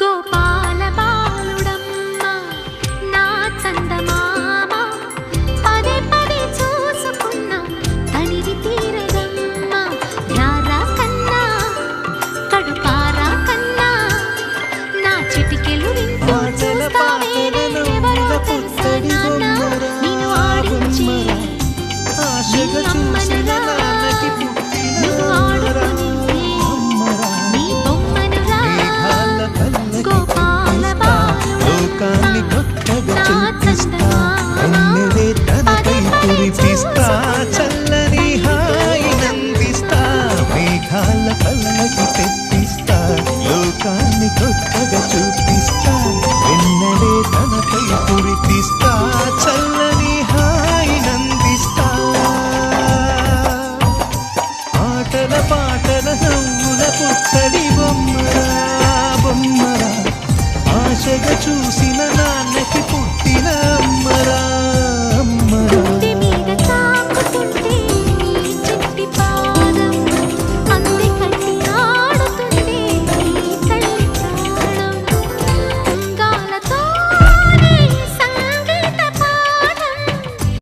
గోపాల బాలుడమ్మ నా చందమామ పదే పదే చూసుకున్న తనివి తీరదమ్మ రారా కన్నా కడుపారా కన్నా నా చిటికెలు వింటూ చూస్తావే ఎవరో తెలుసా నాన్న నిన్ను ఆడించి నిన్ను అమ్మనురా నువ్వు ఆడుకుని నీ బొమ్మనురా గోపాల లోకాన్ని కొత్తగా చూపిస్తా ఉన్నదే తనపై కురిపిస్తా చల్లని హాయి నందిస్తా మేఘాల పల్లకి తెప్పిస్తా లోకాన్ని కొత్తగా చూపిస్తా వెన్నడే తనపై కురిపిస్తా చల్లని హాయి నందిస్తా ఆటల పాటల నవ్వుల పుత్తడి బొమ్మరా